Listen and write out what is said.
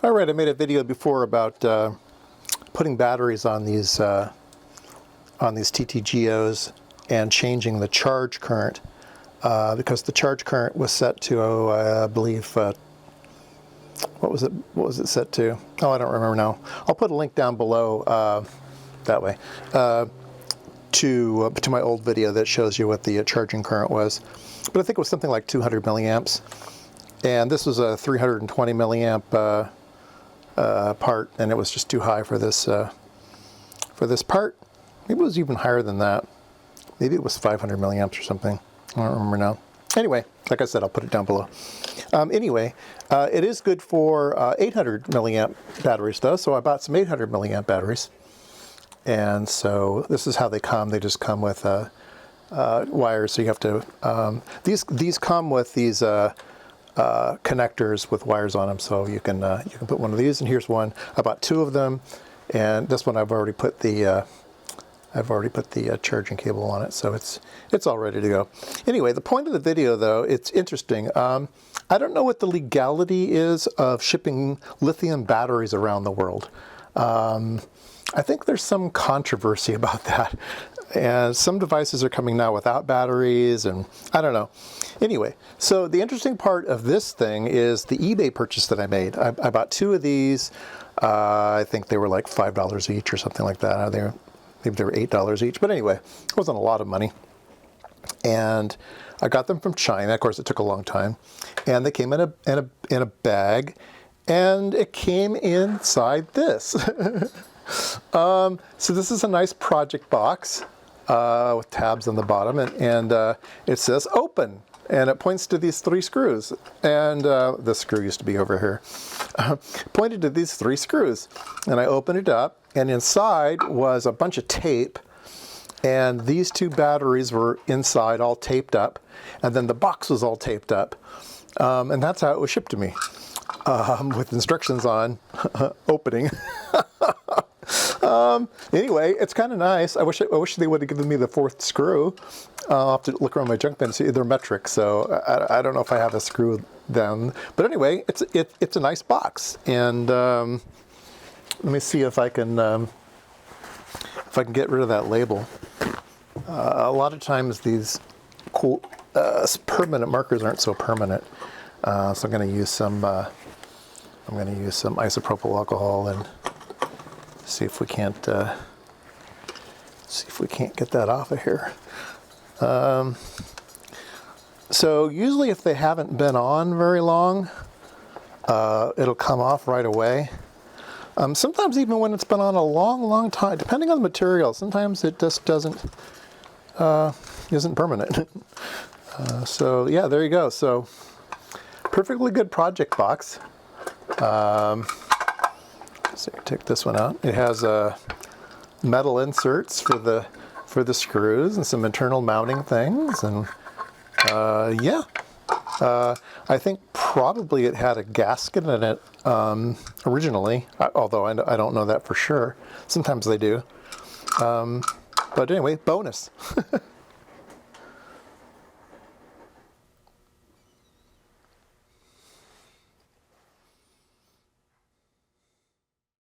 All right, I made a video before about putting batteries on these TTGOs and changing the charge current because the charge current was set to, I believe, what was it? What was it set to? Oh, I don't remember now. I'll put a link down below that way to my old video that shows you what the charging current was. But I think it was something like 200 milliamps, and this was a 320 milliamp. Part, and it was just too high for this part. Maybe it was even higher than that. Maybe it was 500 milliamps or something. I don't remember now. Anyway, like I said, I'll put it down below. Anyway, it is good for 800 milliamp batteries though, so I bought some 800 milliamp batteries. And so this is how they come. They just come with wires, so you have to, these come with these connectors with wires on them, so you can put one of these, and here's one. I bought two of them, and this one I've already put the charging cable on it, so it's all ready to go. Anyway, the point of the video though, it's interesting. I don't know what the legality is of shipping lithium batteries around the world. I think there's some controversy about that. And some devices are coming now without batteries, and I don't know. Anyway, so the interesting part of this thing is the eBay purchase that I made. I bought two of these. I think they were like $5 each or something like that. Maybe they were $8 each, but anyway, it wasn't a lot of money. And I got them from China. Of course, it took a long time. And they came in a bag, and it came inside this. So this is a nice project box with tabs on the bottom, and it says open, and it points to these three screws. And the screw used to be over here. Pointed to these three screws, and I opened it up, and inside was a bunch of tape, and these two batteries were inside all taped up, and then the box was all taped up, and that's how it was shipped to me, with instructions on opening. Anyway, it's kind of nice. I wish they would have given me the fourth screw. I'll have to look around my junk bin and see. They're metric, so I don't know if I have a screw down. But anyway, it's a nice box. And let me see if I can get rid of that label. A lot of times these cool permanent markers aren't so permanent, so I'm going to use some isopropyl alcohol and see if we can't get that off of here. So usually if they haven't been on very long, it'll come off right away. Sometimes even when it's been on a long time, depending on the material, sometimes it just isn't permanent. So yeah, there you go. So perfectly good project box. So take this one out. It has metal inserts for the screws and some internal mounting things, and yeah, I think probably it had a gasket in it originally, although I don't know that for sure. Sometimes they do, but anyway, bonus.